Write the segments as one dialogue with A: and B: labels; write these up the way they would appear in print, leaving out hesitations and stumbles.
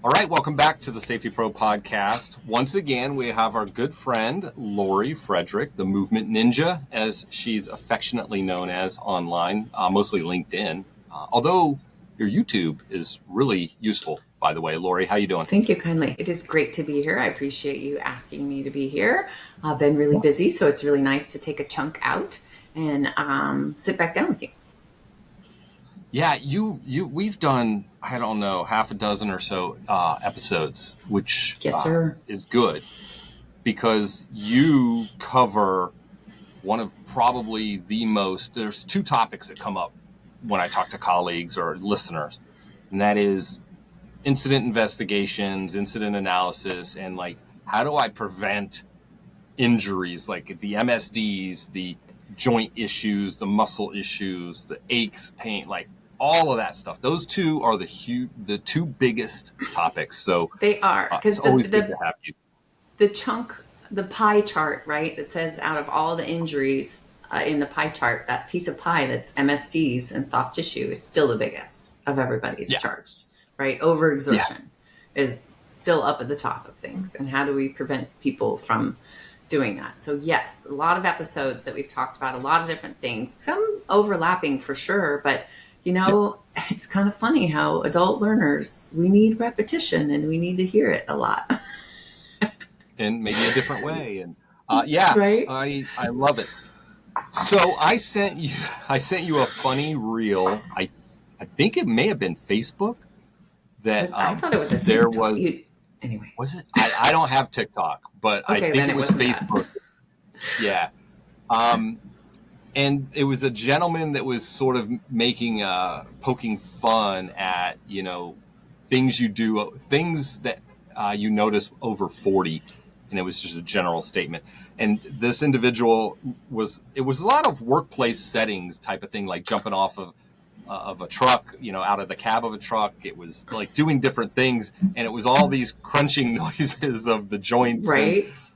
A: All right, welcome back to the Safety Pro podcast. Once again, we have our good friend, Lori Frederic, the Movement Ninja, as she's affectionately known as online, mostly LinkedIn. Although your YouTube is really useful, by the way. Lori, how you doing?
B: Thank you kindly. It is great to be here. I appreciate you asking me to be here. I've been really busy, so it's really nice to take a chunk out and sit back down with you.
A: Yeah, we've done, I don't know, half a dozen or so episodes, which
B: Yes, sir.
A: is good because you cover one of probably the most, there's two topics that come up when I talk to colleagues or listeners, and that is incident investigations, incident analysis, and like, how do I prevent injuries like the MSDs, the joint issues, the muscle issues, the aches, pain, like all of that stuff. Those two are the two biggest topics. So
B: They are,
A: it's
B: because
A: always good to have you.
B: the pie chart, right, that says out of all the injuries in the pie chart, that piece of pie that's MSDs and soft tissue is still the biggest of everybody's charts, right? Overexertion is still up at the top of things. And how do we prevent people from doing that? So yes, a lot of episodes that we've talked about, a lot of different things, some overlapping for sure, but it's kind of funny how adult learners, we need repetition and we need to hear it a lot.
A: And maybe a different way. And
B: right?
A: I love it. So I sent you a funny reel. I think it may have been Facebook that
B: I thought it was a TikTok.
A: There was
B: anyway.
A: Was it? I don't have TikTok, but
B: Okay,
A: I think it was Facebook. Yeah. And it was a gentleman that was sort of poking fun at, things you do, things that you notice over 40. And it was just a general statement. And this individual it was a lot of workplace settings type of thing, like jumping off of a truck, out of the cab of a truck. It was like doing different things. And it was all these crunching noises of the joints.
B: Right.
A: And,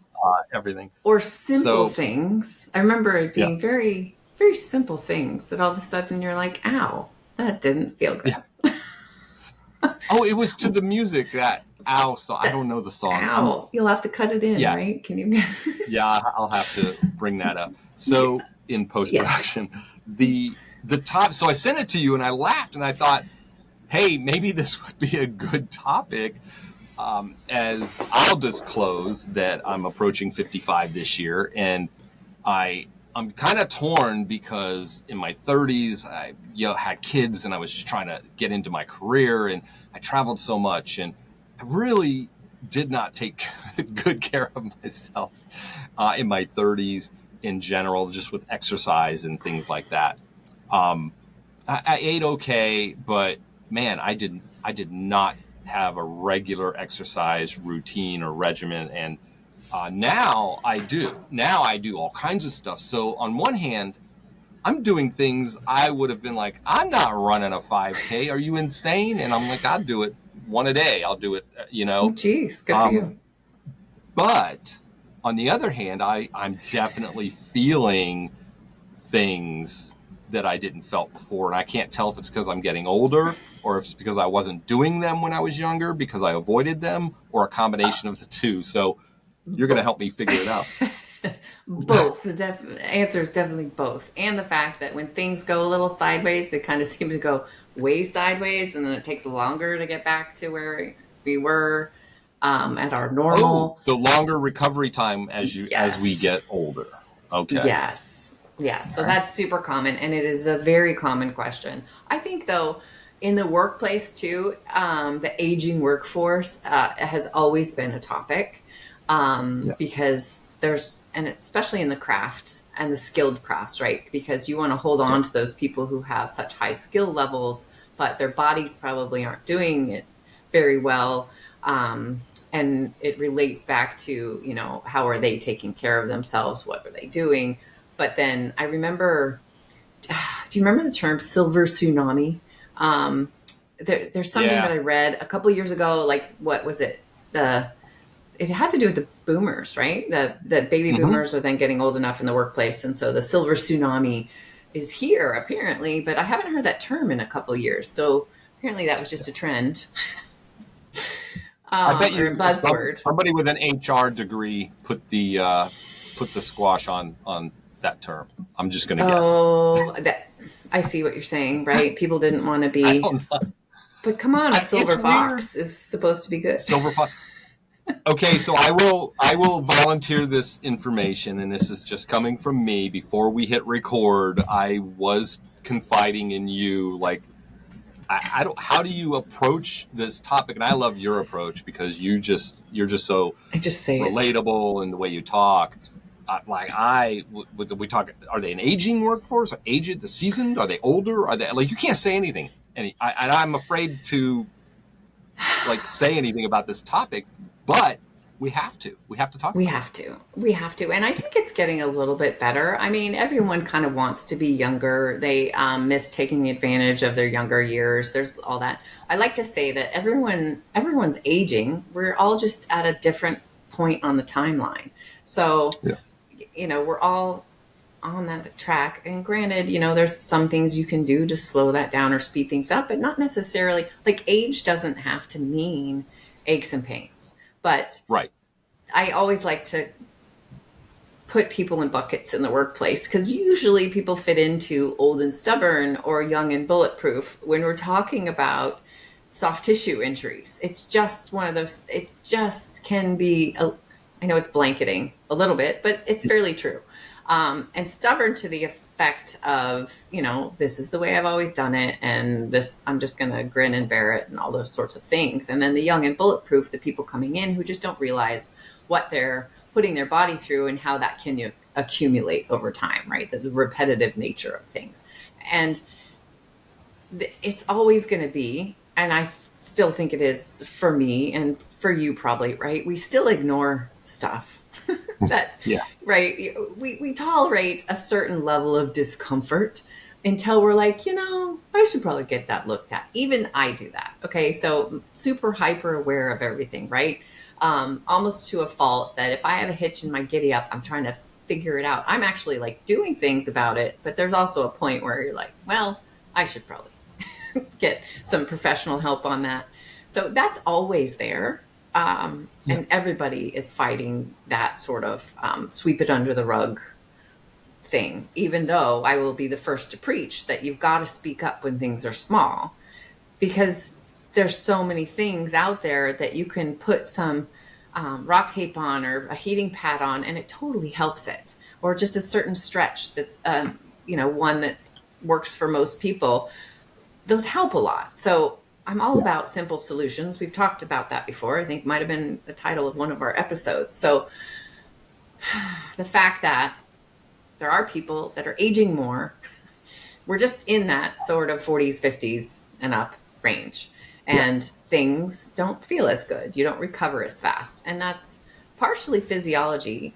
A: everything.
B: Or simple things. I remember it being very, very simple things that all of a sudden you're like, ow, that didn't feel good.
A: Yeah. Oh, it was to the music that ow. So I don't know the song.
B: Ow. You'll have to cut it in, right? Can you?
A: Yeah, I'll have to bring that up. So in post-production, the top. So I sent it to you and I laughed and I thought, hey, maybe this would be a good topic. As I'll disclose that I'm approaching 55 this year, and I'm kind of torn because in my 30s I had kids and I was just trying to get into my career and I traveled so much and I really did not take good care of myself in my 30s in general, just with exercise and things like that. I ate okay, but man, I did not have a regular exercise routine or regimen. And now I do all kinds of stuff. So on one hand, I'm doing things I would have been like, I'm not running a 5K. Are you insane? And I'm like, I'll do it one a day. I'll do it,
B: Oh, geez, good for you.
A: But on the other hand, I'm definitely feeling things that I didn't felt before. And I can't tell if it's because I'm getting older or if it's because I wasn't doing them when I was younger, because I avoided them, or a combination of the two. So you're going to help me figure it out.
B: Both. The answer is definitely both. And the fact that when things go a little sideways, they kind of seem to go way sideways, and then it takes longer to get back to where we were at our normal.
A: So longer recovery time as we get older. Okay.
B: Yes. So that's super common, and it is a very common question. I think, though, in the workplace too, the aging workforce has always been a topic. Because and especially in the craft and the skilled crafts, right? Because you want to hold on to those people who have such high skill levels, but their bodies probably aren't doing it very well. And it relates back to, how are they taking care of themselves? What are they doing? But then I remember, do you remember the term silver tsunami? There's something that I read a couple of years ago, like, what was it? It had to do with the boomers, right? The baby boomers are then getting old enough in the workplace. And so the silver tsunami is here, apparently, but I haven't heard that term in a couple of years. So apparently that was just a trend.
A: I bet
B: or a
A: you
B: buzzword.
A: somebody with an HR degree put the squash on that term. I'm just going to guess.
B: Oh, that I see what you're saying, right? People didn't want to
A: I
B: be,
A: don't know.
B: but come on, a
A: It's
B: silver
A: weird.
B: fox is supposed to be good.
A: Silver fox. Okay, so I will volunteer this information, and this is just coming from me. Before we hit record, I was confiding in you, like I don't. How do you approach this topic? And I love your approach because you're just so
B: I just say it.
A: relatable in the way you talk. We talk. Are they an aging workforce? Are aged, the seasoned? Are they older? Are they like you can't say anything? And I'm afraid to like say anything about this topic, but we have to. We have to talk
B: We
A: about it.
B: have to. We have to. And I think it's getting a little bit better. I mean, everyone kind of wants to be younger. They miss taking advantage of their younger years. There's all that. I like to say that everyone's aging. We're all just at a different point on the timeline. So,
A: Yeah.
B: we're all on that track. And granted, there's some things you can do to slow that down or speed things up, but not necessarily like age doesn't have to mean aches and pains. But
A: Right.
B: I always like to put people in buckets in the workplace because usually people fit into old and stubborn or young and bulletproof when we're talking about soft tissue injuries. It's just one of those, it just can be, I know it's blanketing a little bit, but it's fairly true. And stubborn to the effect of, this is the way I've always done it. And this, I'm just going to grin and bear it and all those sorts of things. And then the young and bulletproof, the people coming in who just don't realize what they're putting their body through and how that can accumulate over time, right? The repetitive nature of things. And it's always going to be, and I still think it is for me and for you probably, right? We still ignore stuff that,
A: Yeah.
B: right? We tolerate a certain level of discomfort until we're like, I should probably get that looked at. Even I do that. Okay. So super hyper aware of everything, right? Almost to a fault that if I have a hitch in my giddy up, I'm trying to figure it out. I'm actually like doing things about it, but there's also a point where you're like, well, I should probably get some professional help on that. So that's always there. And everybody is fighting that sort of sweep it under the rug thing, even though I will be the first to preach that you've got to speak up when things are small, because there's so many things out there that you can put some rock tape on or a heating pad on and it totally helps it, or just a certain stretch that's one that works for most people. Those help a lot. So I'm all about simple solutions. We've talked about that before. I think might have been the title of one of our episodes. So the fact that there are people that are aging more, we're just in that sort of 40s, 50s and up range. And things don't feel as good. You don't recover as fast. And that's partially physiology.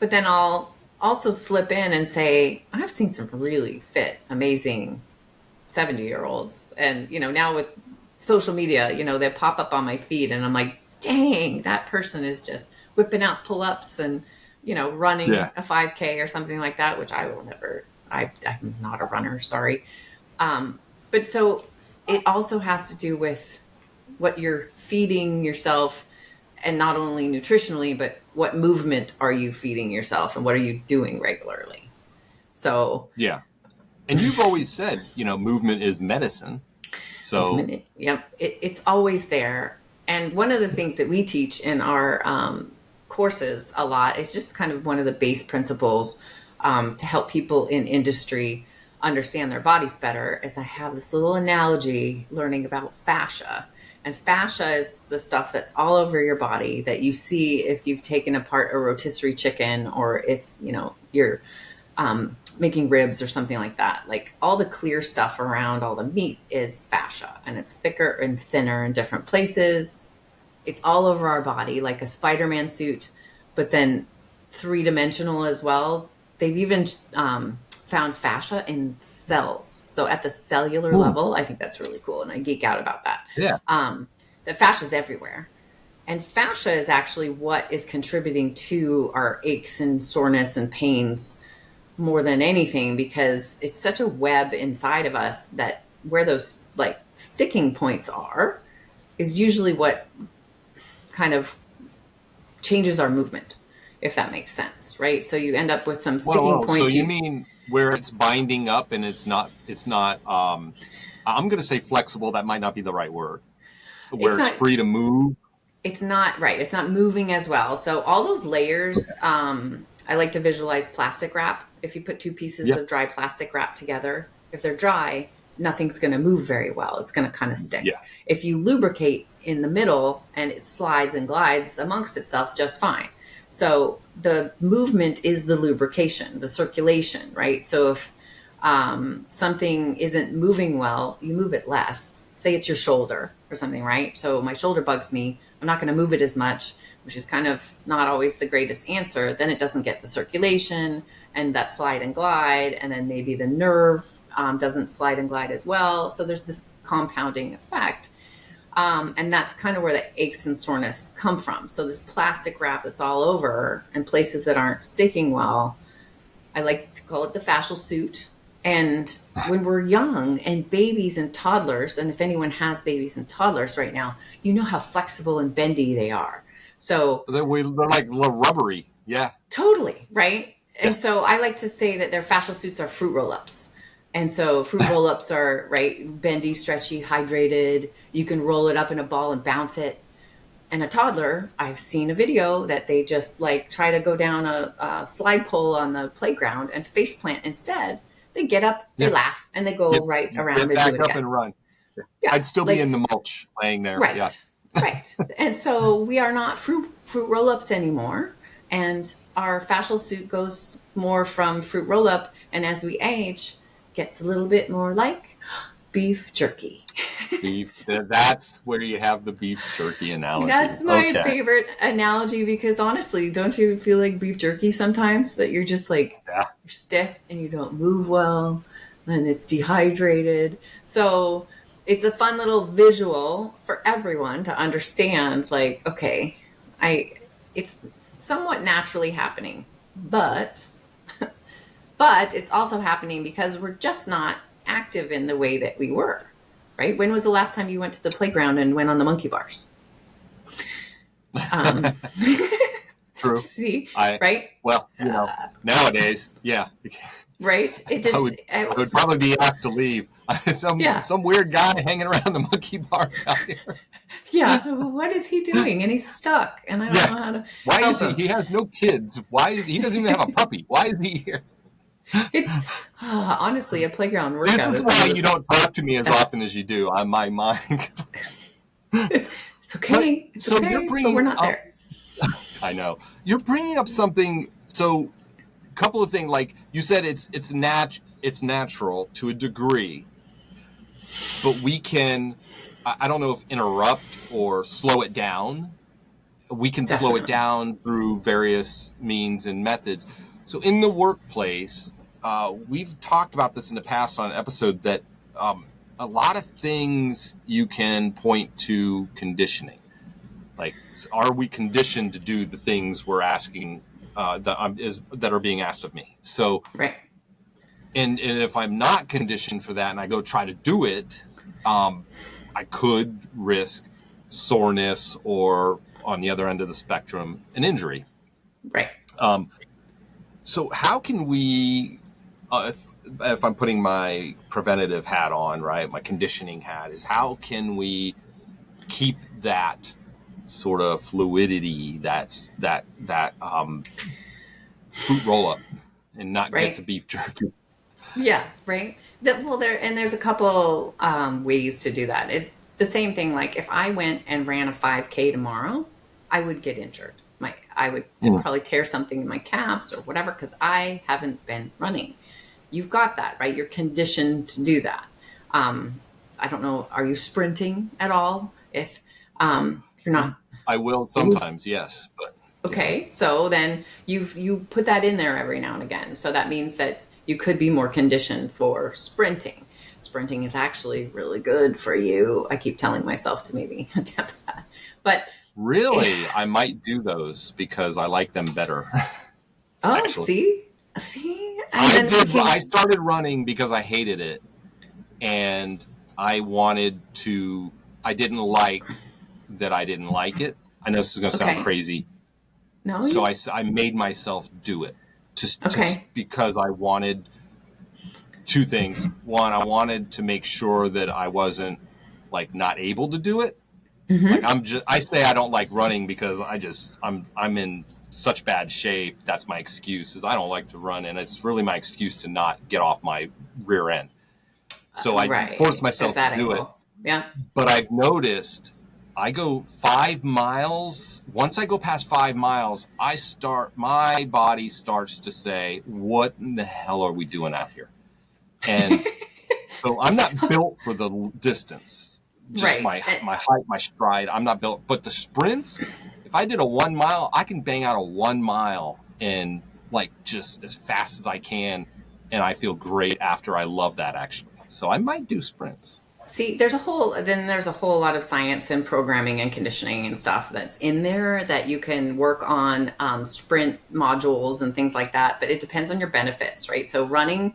B: But then I'll also slip in and say, I've seen some really fit, amazing 70-year-olds. And, now with social media, they pop up on my feed and I'm like, dang, that person is just whipping out pull-ups and, running a 5K or something like that, which I will never, I'm not a runner, sorry. But so it also has to do with what you're feeding yourself, and not only nutritionally, but what movement are you feeding yourself and what are you doing regularly? So,
A: Yeah. And you've always said, movement is medicine. So,
B: movement, it's always there. And one of the things that we teach in our courses a lot is just kind of one of the base principles to help people in industry understand their bodies better, is I have this little analogy learning about fascia. And fascia is the stuff that's all over your body that you see if you've taken apart a rotisserie chicken, or if, you're making ribs or something like that. Like all the clear stuff around all the meat is fascia, and it's thicker and thinner in different places. It's all over our body like a Spider-Man suit, but then three-dimensional as well. They've even found fascia in cells. So at the cellular level, I think that's really cool. And I geek out about that.
A: Yeah.
B: That fascia is everywhere. And fascia is actually what is contributing to our aches and soreness and pains more than anything, because it's such a web inside of us that where those like sticking points are is usually what kind of changes our movement, if that makes sense, right? So you end up with some sticking
A: So
B: points.
A: you mean where it's binding up and it's not, I'm going to say flexible. That might not be the right word.
B: It's
A: Where it's
B: not,
A: free to move.
B: it's not right. It's not moving as well. So all those layers, I like to visualize plastic wrap. If you put two pieces
A: Yeah.
B: of dry plastic wrap together, if they're dry, nothing's going to move very well. It's going to kind of stick.
A: Yeah.
B: If you lubricate in the middle and it slides and glides amongst itself just fine. So the movement is the lubrication, the circulation, right? So if something isn't moving well, you move it less. Say it's your shoulder or something, right? So my shoulder bugs me. I'm not going to move it as much, which is kind of not always the greatest answer. Then it doesn't get the circulation and that slide and glide. And then maybe the nerve doesn't slide and glide as well. So there's this compounding effect. And that's kind of where the aches and soreness come from. So this plastic wrap that's all over and places that aren't sticking well, I like to call it the fascial suit. And when we're young and babies and toddlers, and if anyone has babies and toddlers right now, you know how flexible and bendy they are. So
A: They're like rubbery. Yeah.
B: totally, right?
A: Yeah.
B: And so I like to say that their fascial suits are fruit roll-ups. And so fruit roll-ups are, right, bendy, stretchy, hydrated. You can roll it up in a ball and bounce it. And a toddler, I've seen a video that they just like try to go down a slide pole on the playground and face plant instead. They get up, they laugh, and they go right around
A: Get
B: and
A: back
B: do it
A: up
B: again.
A: and run.
B: Yeah,
A: I'd still be in the mulch laying there.
B: Right,
A: Yeah.
B: right. And so we are not fruit roll-ups anymore. And our fascial suit goes more from fruit roll-up. And as we age, gets a little bit more like beef jerky.
A: Beef. That's where you have the beef jerky analogy.
B: That's my favorite analogy because honestly, don't you feel like beef jerky sometimes that you're just like you're stiff and you don't move well and it's dehydrated. So it's a fun little visual for everyone to understand like, okay, it's somewhat naturally happening, but it's also happening because we're just not active in the way that we were. Right? When was the last time you went to the playground and went on the monkey bars?
A: True.
B: See, right?
A: Well, nowadays, yeah.
B: Right? It just
A: I would probably be asked to leave. Some weird guy hanging around the monkey bars out here.
B: Yeah. What is he doing? And he's stuck. And I don't know how to.
A: Why is he? He has no kids. He doesn't even have a puppy? Why is he here?
B: It's honestly a playground workout.
A: This is why you don't talk to me as often as you do on my mind.
B: It's okay. It's okay.
A: You're bringing
B: but we're not there.
A: I know you're bringing up something. So, a couple of things. Like you said, it's natural to a degree, but we can. I don't know if interrupt or slow it down. We can slow it down through various means and methods. So in the workplace, we've talked about this in the past on an episode that a lot of things you can point to conditioning. Like, are we conditioned to do the things we're asking that are being asked of me? So,
B: right.
A: And if I'm not conditioned for that and I go try to do it, I could risk soreness or, on the other end of the spectrum, an injury.
B: Right.
A: So how can we, if I'm putting my preventative hat on, right, my conditioning hat, is how can we keep that sort of fluidity, that fruit roll up, and not get the beef jerky?
B: Yeah, right. There's a couple ways to do that. It's the same thing. Like if I went and ran a 5K tomorrow, I would get injured. I would probably tear something in my calves or whatever because I haven't been running. You've got that, right? You're conditioned to do that. I don't know. Are you sprinting at all? If you're not,
A: I will sometimes, yes. But
B: okay, so then you put that in there every now and again. So that means that you could be more conditioned for sprinting. Sprinting is actually really good for you. I keep telling myself to maybe attempt that, but.
A: Really, I might do those because I like them better.
B: Oh,
A: actually.
B: see.
A: I started running because I hated it, and I didn't like that I didn't like it, I know this is going to sound
B: Okay.
A: crazy.
B: No.
A: So I made myself do it just
B: Okay.
A: because I wanted two things. One, I wanted to make sure that I wasn't like not able to do it. Like I say I don't like running because I'm in such bad shape. That's my excuse, is I don't like to run, and it's really my excuse to not get off my rear end. So I forced
B: Right. There's
A: myself to
B: that
A: do it.
B: angle. Yeah.
A: But I've noticed I go 5 miles. Once I go past 5 miles, my body starts to say, what in the hell are we doing out here? And so I'm not built for the distance, just
B: Right.
A: my height, my stride. I'm not built. But the sprints, if I did a 1 mile, I can bang out a 1 mile in like just as fast as I can. And I feel great after. I love that, actually. So I might do sprints.
B: See, there's a whole lot of science and programming and conditioning and stuff that's in there that you can work on, sprint modules and things like that. But it depends on your benefits, right? So running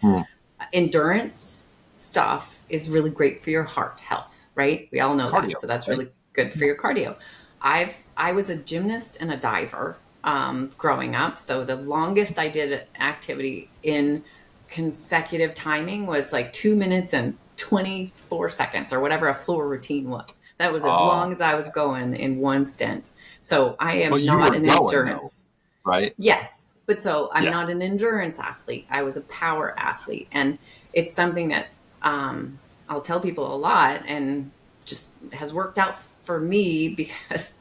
B: endurance stuff is really great for your heart health, right? We all know that.
A: Cardio,
B: So that's
A: right?
B: really good for your cardio. I was a gymnast and a diver growing up. So the longest I did an activity in consecutive timing was like 2 minutes and 24 seconds or whatever a floor routine was. That was as long as I was going in one stint. So I
A: But
B: am
A: you
B: not
A: were
B: an
A: going, though,
B: endurance.
A: right?
B: Yes. But so I'm
A: Yeah.
B: not an endurance athlete. I was a power athlete. And it's something that I'll tell people a lot and just has worked out for me because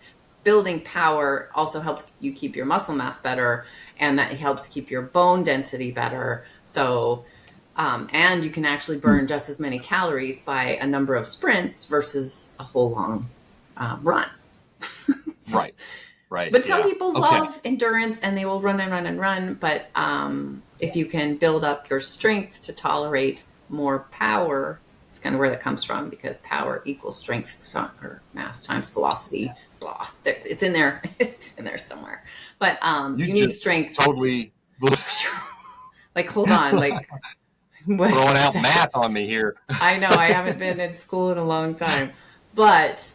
B: building power also helps you keep your muscle mass better, and that helps keep your bone density better. So, and you can actually burn just as many calories by a number of sprints versus a whole long run.
A: Right. Right.
B: But some
A: Yeah.
B: people
A: Okay.
B: love endurance and they will run and run and run. But if you can build up your strength to tolerate more power, it's kind of where that comes from, because power equals strength or mass times velocity. Blah. It's in there. It's in there somewhere. But
A: You
B: you need
A: just
B: strength.
A: totally
B: Like, hold on. Like, what?
A: throwing out math on me here.
B: I know I haven't been in school in a long time, but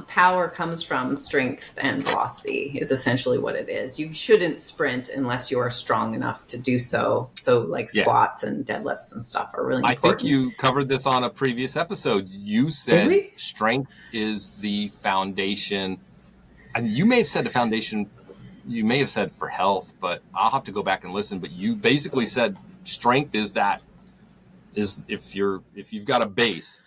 B: power comes from strength and velocity is essentially what it is. You shouldn't sprint unless you are strong enough to do so. So like
A: Yeah.
B: squats and deadlifts and stuff are really
A: I
B: important.
A: think you covered this on a previous episode. You
B: Did
A: said
B: we?
A: strength is the foundation. And you may have said the foundation, you may have said for health, but I'll have to go back and listen. But you basically said strength is if you've got a base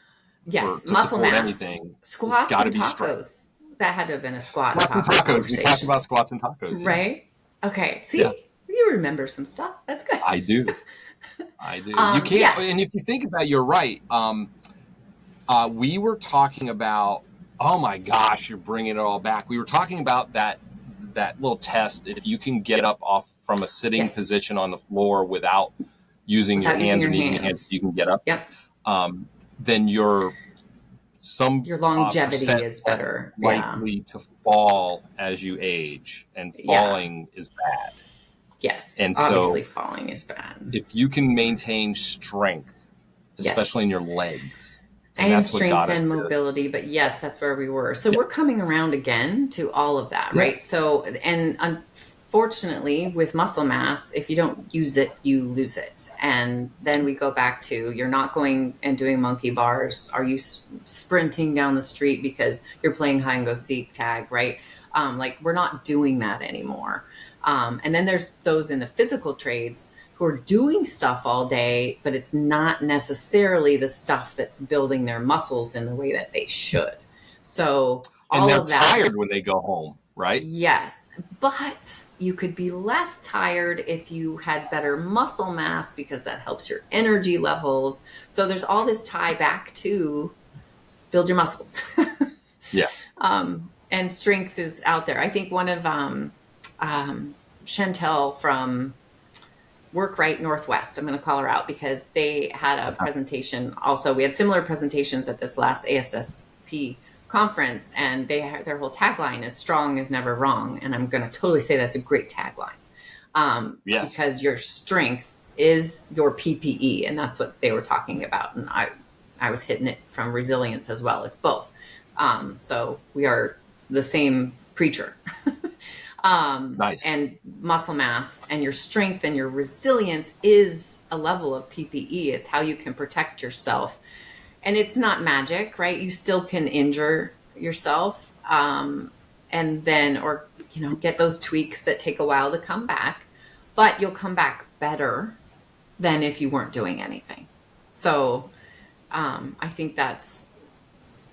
B: Yes,
A: to
B: muscle
A: support
B: mass.
A: anything, it's
B: Squats
A: got to
B: and
A: be strength.
B: tacos. That had to have been a squat and
A: Squats and
B: taco
A: tacos. We
B: conversation.
A: talked about squats and tacos. Yeah.
B: Right? Okay. See,
A: Yeah.
B: you remember some stuff. That's good.
A: I do. You can't,
B: yes.
A: and if you think about it, you're right. We were talking about, oh my gosh, you're bringing it all back. We were talking about that little test. If you can get up off from a sitting
B: Yes.
A: position on the floor without using your hands or needing your hands, if you can get up,
B: Yep.
A: then your
B: longevity
A: percent
B: is better.
A: likely to fall as you age, and falling is bad.
B: Yes.
A: And
B: obviously
A: so
B: falling is bad.
A: if you can maintain strength, especially in your legs,
B: and
A: that's what
B: strength
A: got us
B: and
A: to-
B: mobility, but yes, that's where we were. So we're coming around again to all of that, right? So, and unfortunately with muscle mass, if you don't use it, you lose it. And then we go back to, you're not going and doing monkey bars. Are you sprinting down the street because you're playing hide and go seek tag, right? Like, we're not doing that anymore. And then there's those in the physical trades who are doing stuff all day, but it's not necessarily the stuff that's building their muscles in the way that they should. So
A: and
B: all
A: they're
B: of that,
A: tired when they go home, right?
B: yes, but you could be less tired if you had better muscle mass, because that helps your energy levels. So there's all this tie back to build your muscles.
A: Yeah.
B: And strength is out there. I think one of Chantel from Work Right Northwest, I'm going to call her out because they had a presentation. Also, we had similar presentations at this last ASSP conference, and their whole tagline is "Strong is never wrong," and I'm going to totally say that's a great tagline.
A: Yes.
B: Because your strength is your PPE, and that's what they were talking about. And I was hitting it from resilience as well. It's both. So we are the same preacher.
A: Nice.
B: And muscle mass and your strength and your resilience is a level of PPE. It's how you can protect yourself. And it's not magic, right? You still can injure yourself, and then, or, get those tweaks that take a while to come back, but you'll come back better than if you weren't doing anything. So I think that's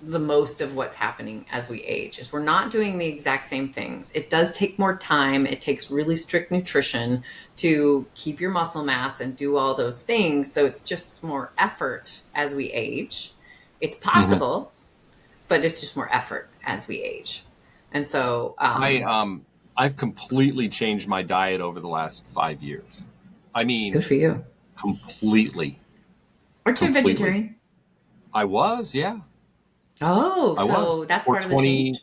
B: the most of what's happening as we age, is we're not doing the exact same things. It does take more time. It takes really strict nutrition to keep your muscle mass and do all those things. So it's just more effort as we age. It's possible, but it's just more effort as we age. And so
A: I've completely changed my diet over the last 5 years. I mean,
B: good for you.
A: Completely.
B: Aren't you a vegetarian?
A: I was, yeah.
B: Oh, so that's part of the change.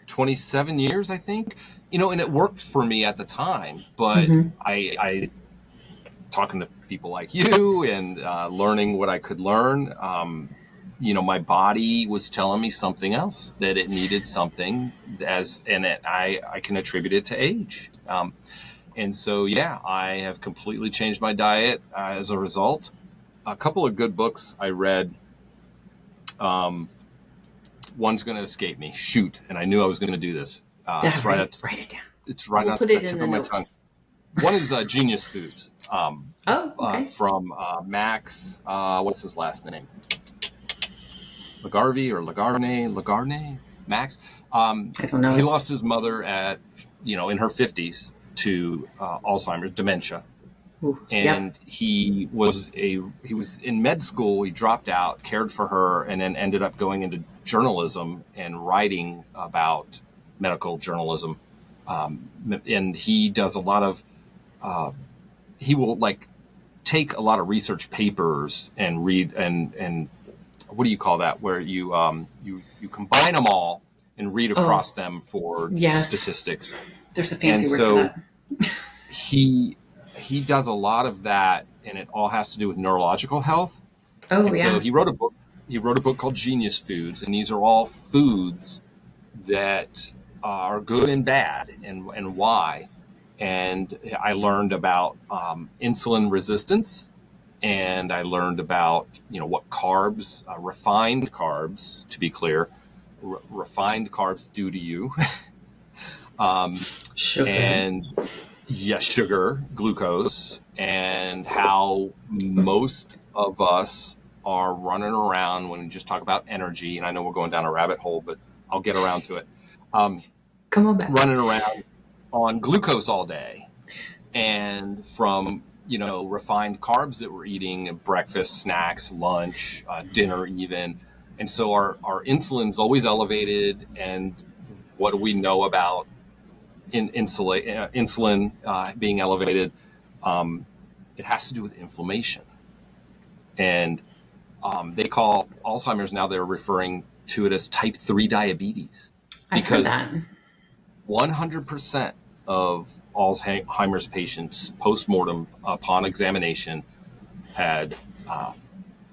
A: 27 years, I think. And it worked for me at the time, but I talking to people like you and learning what I could learn, my body was telling me something else, that it needed something, I can attribute it to age. And so, yeah, I have completely changed my diet as a result. A couple of good books I read. One's going to escape me. Shoot. And I knew I was going to do this.
B: It's right write it down.
A: It's right
B: we'll
A: on
B: put
A: the
B: it
A: tip
B: in the
A: of my
B: notes.
A: tongue. One is Genius Foods.
B: Okay.
A: From Max, what's his last name? Lagarne? Max?
B: I don't know.
A: He lost his mother in her 50s to Alzheimer's, dementia.
B: Ooh,
A: and he was in med school. He dropped out, cared for her, and then ended up going into journalism and writing about medical journalism. And he does a lot of he will take a lot of research papers and read and what do you call that, where you combine them all and read across them for statistics.
B: There's a fancy word for that.
A: He does a lot of that, and it all has to do with neurological health. So he wrote a book. He wrote a book called Genius Foods, and these are all foods that are good and bad, and why. And I learned about insulin resistance, and I learned about what carbs, refined carbs, to be clear, refined carbs do to you.
B: Sugar.
A: And sugar, glucose, and how most of us are running around when we just talk about energy. And I know we're going down a rabbit hole, but I'll get around to it.
B: Come on back.
A: Running around on glucose all day, and from refined carbs that we're eating, breakfast, snacks, lunch, dinner, even. And so our insulin's always elevated. And what do we know about insulin being elevated? It has to do with inflammation. And they call Alzheimer's now, they're referring to it as type 3 diabetes.
B: Because I've heard that.
A: 100% of Alzheimer's patients post-mortem upon examination had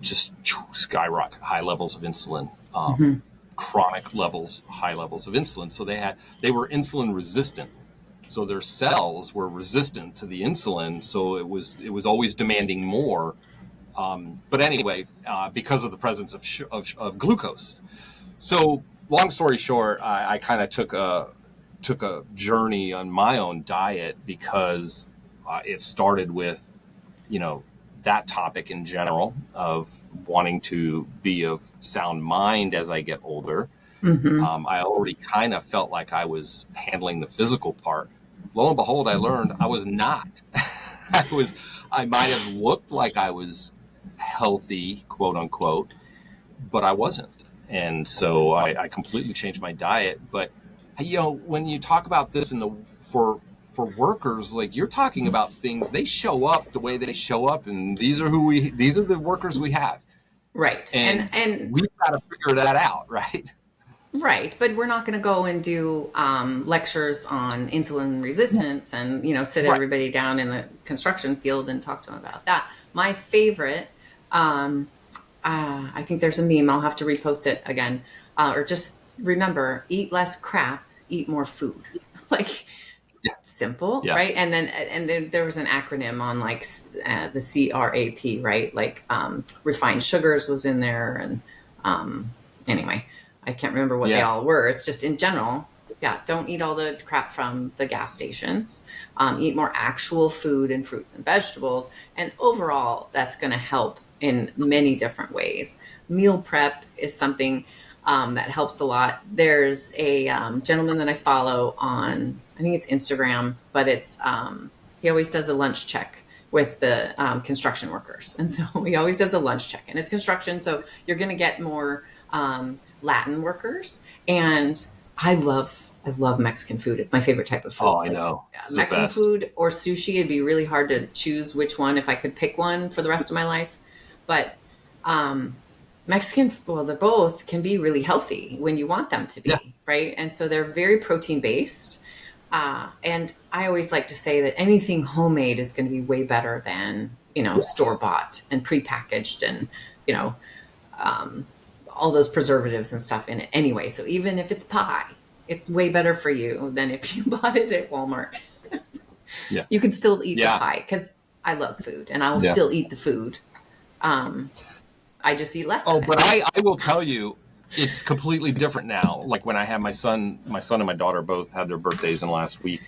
A: just skyrocket high levels of insulin, chronic levels, high levels of insulin. So they were insulin resistant. So their cells were resistant to the insulin. So it was always demanding more. But anyway, because of the presence of glucose. So long story short, I kind of took a journey on my own diet, because it started with, that topic in general of wanting to be of sound mind as I get older. I already kind of felt like I was handling the physical part. Lo and behold, I learned I was not. I might have looked like I was healthy, quote unquote, but I wasn't. And so I completely changed my diet. But when you talk about this for workers, like you're talking about things, they show up the way they show up, and these are the workers we have.
B: Right.
A: And we've got to figure that out, right?
B: Right. But we're not going to go and do lectures on insulin resistance and, sit everybody down in the construction field and talk to them about that. My favorite, I think there's a meme, I'll have to repost it again, or just remember, eat less crap, eat more food. Like,
A: Yeah.
B: simple,
A: Yeah.
B: right? And then there was an acronym on like the CRAP, right? Like refined sugars was in there, and anyway, I can't remember what they all were. It's just in general, don't eat all the crap from the gas stations. Eat more actual food and fruits and vegetables, and overall, that's going to help in many different ways. Meal prep is something that helps a lot. There's a gentleman that I follow on, I think it's Instagram, but it's he always does a lunch check with the construction workers, and so he always does a lunch check, and it's construction, so you're going to get more Latin workers, and I love Mexican food. It's my favorite type of food.
A: Oh, I know.
B: Mexican food or sushi. It'd be really hard to choose which one if I could pick one for the rest of my life, but Mexican, well, they both can be really healthy when you want them to be, right? And so they're very protein based. And I always like to say that anything homemade is going to be way better than, store bought and prepackaged and, all those preservatives and stuff in it anyway. So even if it's pie, it's way better for you than if you bought it at Walmart. You can still eat the pie, because I love food and I will still eat the food. I just eat less.
A: Oh, but I will tell you, it's completely different now. Like when I had my son and my daughter both had their birthdays in the last week.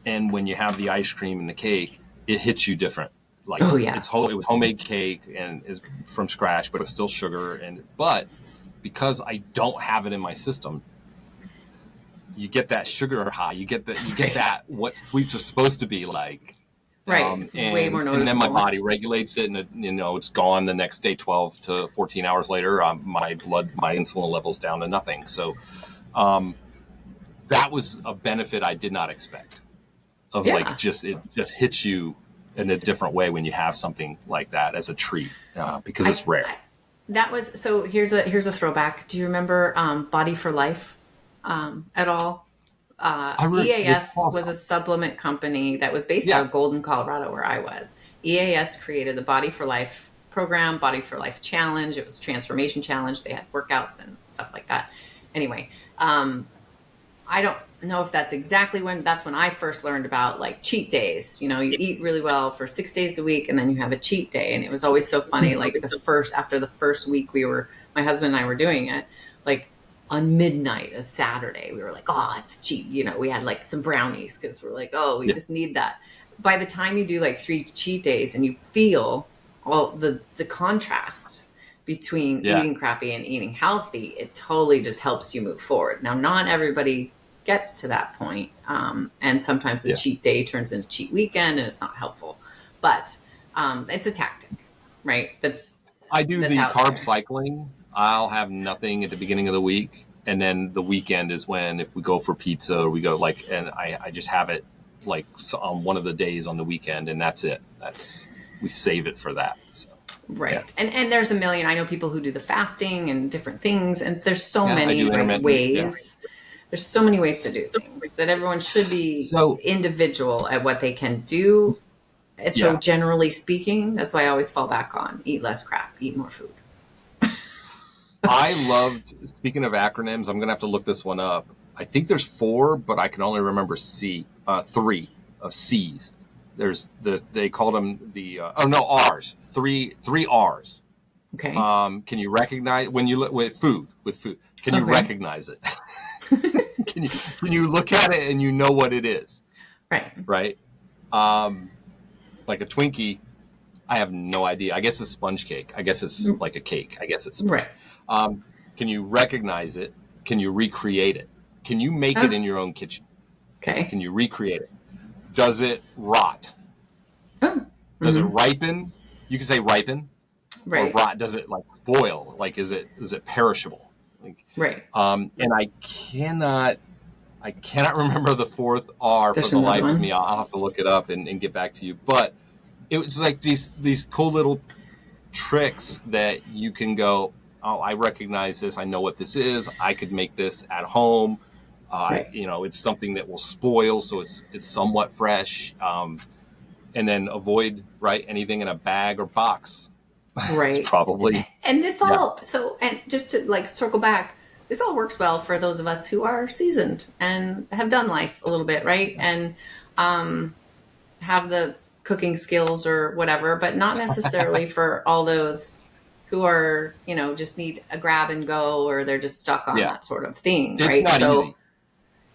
A: And when you have the ice cream and the cake, it hits you different. Like, it was homemade cake and it's from scratch, but it was still sugar. But because I don't have it in my system, you get that sugar high. You get that what sweets are supposed to be like.
B: Right. It's way more noticeable.
A: And then my body regulates it, and it's gone the next day. 12 to 14 hours later, my insulin level's down to nothing. So that was a benefit I did not expect. It just hits you in a different way when you have something like that as a treat, because it's rare.
B: Here's a throwback. Do you remember Body for Life at all? EAS was a supplement company that was based out of Golden, Colorado, where I was. EAS created the Body for Life program, Body for Life Challenge. It was Transformation Challenge. They had workouts and stuff like that. Anyway, I don't know if that's exactly that's when I first learned about like cheat days. You eat really well for 6 days a week and then you have a cheat day. And it was always so funny. Like after the first week my husband and I were doing it, like, on midnight, a Saturday, we were like, oh, it's cheap. We had like some brownies because we're like, oh, we just need that. By the time you do like 3 cheat days and you feel all the contrast between eating crappy and eating healthy, it totally just helps you move forward. Now, not everybody gets to that point. And sometimes the cheat day turns into cheat weekend and it's not helpful. But it's a tactic, right?
A: I do the carb cycling. I'll have nothing at the beginning of the week, and then the weekend is when, if we go for pizza or we go and I just have it like on one of the days on the weekend, and that's it. We save it for that. So.
B: Right. Yeah. And there's a million, I know people who do the fasting and different things, and there's so many ways. Yeah. There's so many ways to do things that everyone should be individual at what they can do. And so generally speaking, that's why I always fall back on eat less crap, eat more food.
A: I loved, speaking of acronyms, I'm going to have to look this one up. I think there's 4, but I can only remember 3 of C's. They called them R's. 3 R's.
B: Okay.
A: Can you recognize when you look with food? Can you recognize it? Can you look at it and you know what it is?
B: Right.
A: Right. Like a Twinkie, I have no idea. I guess it's sponge cake. I guess it's like a cake. I guess it's
B: right.
A: Can you recognize it? Can you recreate it? Can you make it in your own kitchen?
B: Okay.
A: Can you recreate it? Does it rot?
B: Oh.
A: Does it ripen? You can say ripen.
B: Right.
A: Or rot. Does it like spoil? Like is it perishable? Like,
B: right.
A: And I cannot remember the 4th R for the life of me. I'll have to look it up and get back to you. But it was like these cool little tricks that you can go, oh, I recognize this. I know what this is. I could make this at home. Right. It's something that will spoil, so it's somewhat fresh. And then avoid anything in a bag or box.
B: Right.
A: It's probably.
B: And this all and just to like circle back, this all works well for those of us who are seasoned and have done life a little bit, right? And have the cooking skills or whatever, but not necessarily for all those who are, just need a grab and go, or they're just stuck on
A: Yeah.
B: that sort of thing,
A: It's
B: right?
A: not
B: So
A: easy.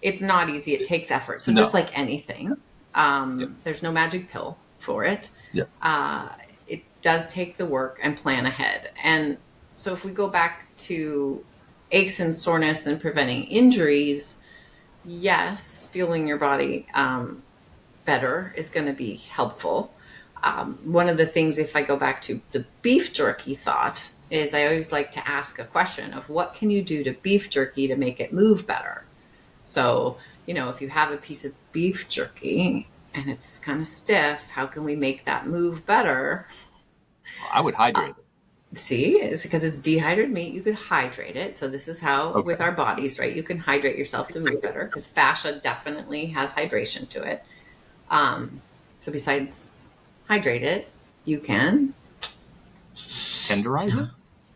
B: it's not easy. It takes effort. So just
A: No.
B: like anything,
A: Yep.
B: there's no magic pill for it.
A: Yep.
B: It does take the work and plan ahead. And so if we go back to aches and soreness and preventing injuries, yes, fueling your body better is going to be helpful. One of the things, if I go back to the beef jerky thought, is I always like to ask a question of what can you do to beef jerky to make it move better? So, if you have a piece of beef jerky and it's kind of stiff, how can we make that move better?
A: I would hydrate it.
B: See, it's because it's dehydrated meat. You could hydrate it. So this is how with our bodies, right? You can hydrate yourself to move better, because fascia definitely has hydration to it. So besides hydrate it, you can
A: Tenderize it?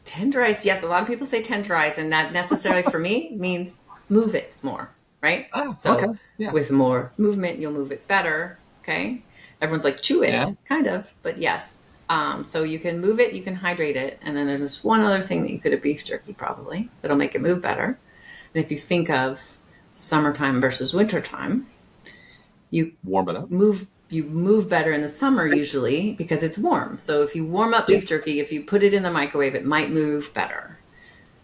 B: tenderize. Yes, a lot of people say tenderize, and that necessarily for me means move it more, right?
A: Oh,
B: So
A: okay. Yeah.
B: with more movement, you'll move it better. Okay. Everyone's like, chew it,
A: Yeah.
B: kind of, but yes. So you can move it, you can hydrate it. And then there's this one other thing that you could have beef jerky probably that'll make it move better. And if you think of summertime versus wintertime, you
A: Warm it up.
B: you move better in the summer usually because it's warm. So if you warm up beef jerky, if you put it in the microwave, it might move better.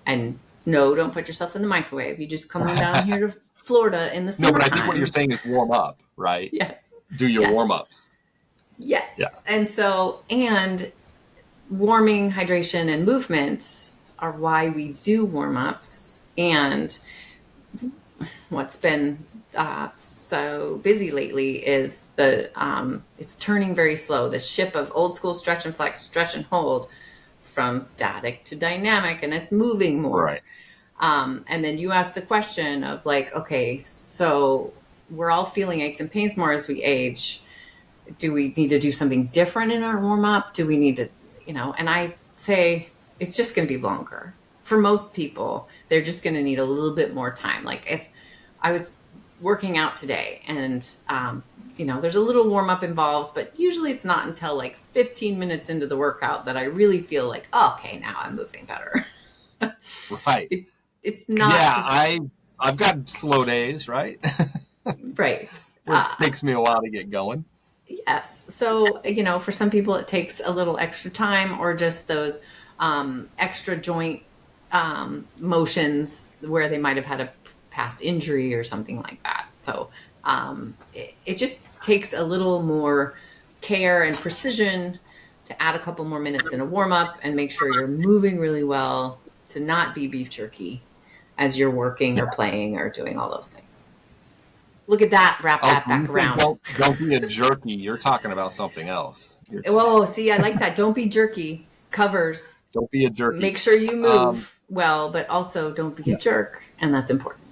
B: And no, don't put yourself in the microwave. You just come on down here to Florida in the
A: No,
B: summertime.
A: but I think what you're saying is warm up, right?
B: Yes.
A: Do your
B: Yes.
A: warm-ups.
B: Yes.
A: Yeah.
B: And warming, hydration, and movement are why we do warm-ups. And what's been so busy lately is it's turning very slow. The ship of old school stretch and flex, stretch and hold, from static to dynamic, and it's moving more.
A: Right.
B: And then you ask the question of like, okay, so we're all feeling aches and pains more as we age. Do we need to do something different in our warm up? Do we need to, and I say it's just going to be longer. For most people, they're just going to need a little bit more time. Like if I was working out today and, there's a little warm up involved, but usually it's not until like 15 minutes into the workout that I really feel like, oh, okay, now I'm moving better.
A: Right.
B: It's not.
A: Yeah, I've got slow days, right?
B: Right.
A: It takes me a while to get going.
B: Yes. So, for some people it takes a little extra time, or just those extra joint motions where they might have had a past injury or something like that. So it just takes a little more care and precision to add a couple more minutes in a warm up and make sure you're moving really well, to not be beef jerky as you're working or playing or doing all those things. Look at that, wrap that back around.
A: Don't be a jerky. You're talking about something else.
B: Whoa, see, I like that. Don't be jerky. Covers.
A: Don't be a jerky.
B: Make sure you move well, but also don't be a jerk. And that's important.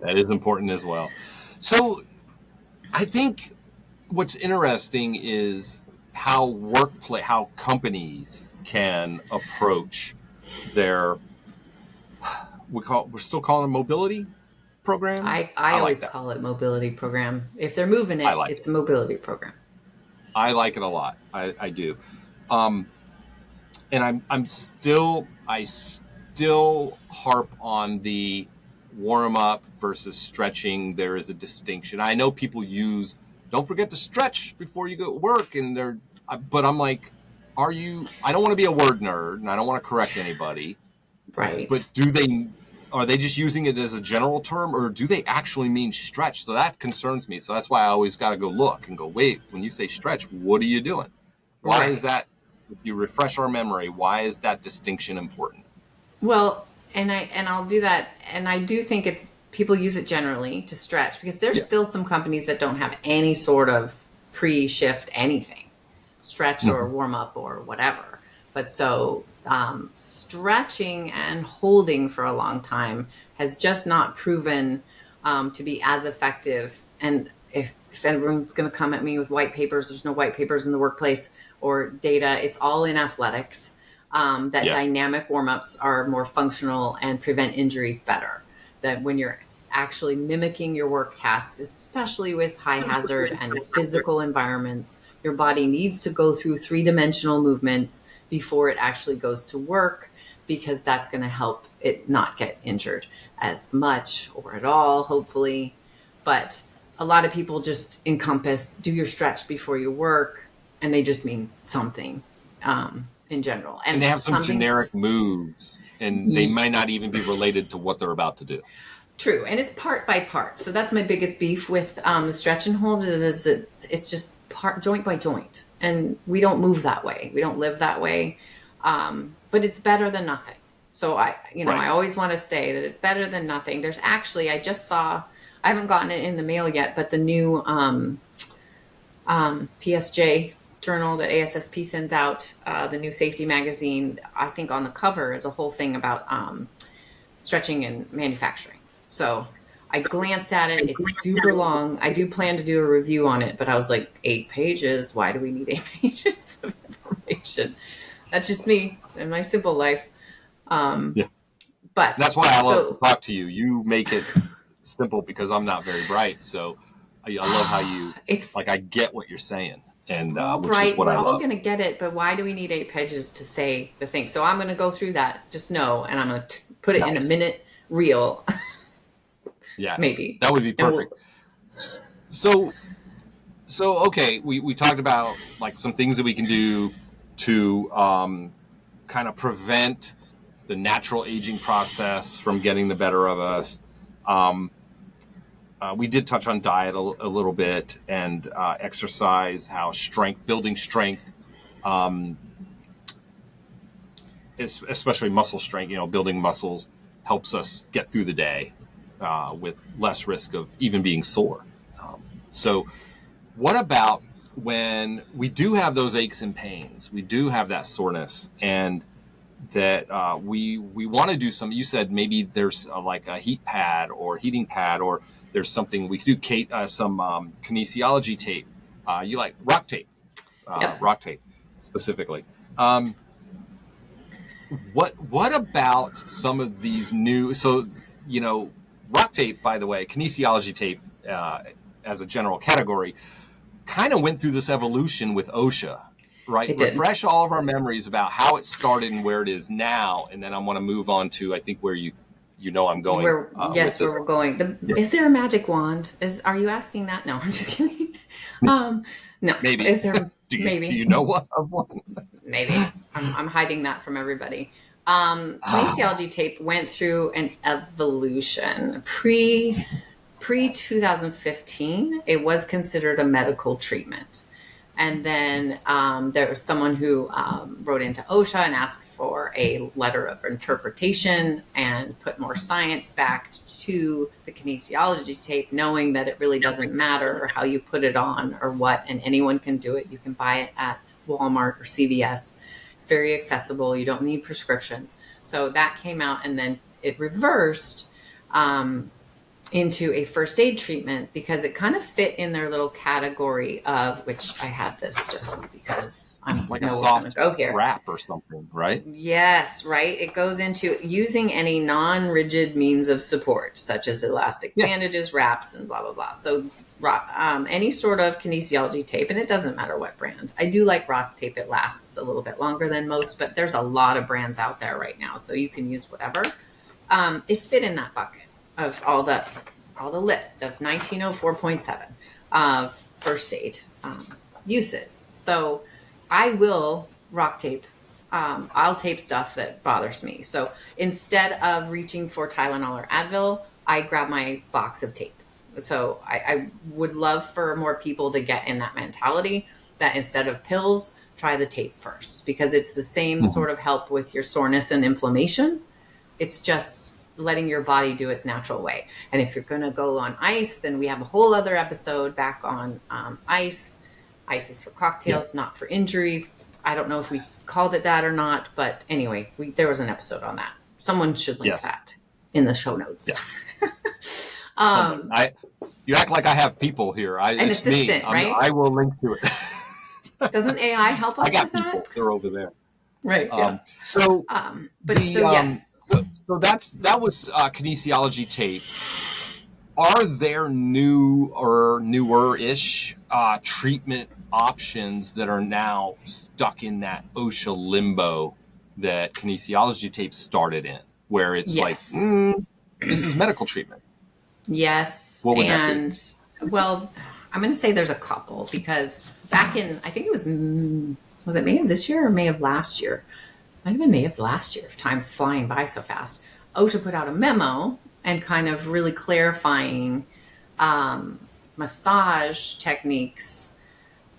A: That is important as well. So I think what's interesting is how companies can approach their, we're still calling it mobility program.
B: I always call it mobility program. If they're moving it, it's a mobility program.
A: I like it a lot. I do. And I still harp on the warm up versus stretching. There is a distinction. I know people don't forget to stretch before you go to work, but I'm like, I don't want to be a word nerd and I don't want to correct anybody.
B: Right.
A: But are they just using it as a general term, or do they actually mean stretch? So that concerns me. So that's why I always got to go look and go, wait, when you say stretch, what are you doing? Why is that? If you refresh our memory, why is that distinction important?
B: Well, and I'll do that. And I do think people use it generally to stretch, because there's still some companies that don't have any sort of pre-shift anything, stretch or warm up or whatever. But so stretching and holding for a long time has just not proven to be as effective. And if everyone's going to come at me with white papers, there's no white papers in the workplace or data. It's all in athletics. that dynamic warm-ups are more functional and prevent injuries better. That when you're actually mimicking your work tasks, especially with high hazard and physical environments, your body needs to go through three-dimensional movements before it actually goes to work, because that's going to help it not get injured as much or at all, hopefully. But a lot of people just encompass do your stretch before you work, and they just mean something in general.
A: And they have some generic moves, and they might not even be related to what they're about to do.
B: True, and it's part by part. So that's my biggest beef with the stretch and hold is it's just joint by joint, and we don't move that way. We don't live that way, but it's better than nothing. So I always want to say that it's better than nothing. There's actually, I haven't gotten it in the mail yet, but the new PSJ journal that ASSP sends out, the new safety magazine, I think on the cover is a whole thing about stretching and manufacturing. So I glanced at it. It's super long. I do plan to do a review on it, but I was like, 8 pages? Why do we need 8 pages of information? That's just me and my simple life. But
A: that's why I love to talk to you. You make it simple because I'm not very bright. So I love how you, I get what you're saying. And which is what I love.
B: We're all going to get it, but why do we need 8 pages to say the thing? So I'm going to go through that, just know, and I'm going to put it in a minute reel.
A: Yes,
B: maybe
A: that would be perfect. So okay, we talked about like some things that we can do to kind of prevent the natural aging process from getting the better of us. We did touch on diet a little bit, and exercise, how building strength, especially muscle strength, building muscles helps us get through the day with less risk of even being sore. So what about when we do have those aches and pains, we do have that soreness, and that we want to do some, you said maybe there's like a heat pad or heating pad, or there's something we could do, some kinesiology tape. You like rock tape, rock tape specifically. What about some of these new, rock tape, by the way, kinesiology tape as a general category kind of went through this evolution with OSHA. Right, refresh all of our memories about how it started and where it is now, and then I want to move on to I think where I'm going.
B: Where we're going. Is there a magic wand? Are you asking that? No, I'm just kidding. No,
A: maybe.
B: Is there?
A: Maybe. Do you know of one?
B: Maybe. I'm hiding that from everybody. Kinesiology tape went through an evolution. Pre 2015, it was considered a medical treatment. And then there was someone who wrote into OSHA and asked for a letter of interpretation and put more science backed to the kinesiology tape, knowing that it really doesn't matter how you put it on or what, and anyone can do it. You can buy it at Walmart or CVS. It's very accessible. You don't need prescriptions. So that came out, and then it reversed into a first aid treatment because it kind of fit in their little category of, which I have this just because I'm
A: like a soft wrap or something, right?
B: Yes, right. It goes into using any non-rigid means of support, such as elastic bandages, wraps, and blah, blah, blah. So any sort of kinesiology tape, and it doesn't matter what brand. I do like rock tape. It lasts a little bit longer than most, but there's a lot of brands out there right now, so you can use whatever. It fit in that bucket of all the list of 1904.7 of first aid uses. So I will rock tape. I'll tape stuff that bothers me. So instead of reaching for Tylenol or Advil, I grab my box of tape. So I would love for more people to get in that mentality that instead of pills, try the tape first, because it's the same sort of help with your soreness and inflammation. It's just letting your body do its natural way. And if you're going to go on ice, then we have a whole other episode back on ice. Ice is for cocktails, not for injuries. I don't know if we called it that or not, but anyway, there was an episode on that. Someone should link that in the show notes.
A: Yeah. You act like I have people here.
B: An assistant, right?
A: I will link to it.
B: Doesn't AI help us
A: I got
B: with
A: people.
B: that?
A: They're over there.
B: Right. Yeah.
A: So
B: But
A: the
B: so yes.
A: that was kinesiology tape. Are there new or newer-ish treatment options that are now stuck in that OSHA limbo that kinesiology tape started in, where it's like,
B: Yes.
A: this is medical treatment?
B: Yes.
A: What would that be?
B: And well, I'm going to say there's a couple because back in, I think it was it May of this year or May of last year? Might have been May of last year. Time's flying by so fast. OSHA put out a memo and kind of really clarifying massage techniques.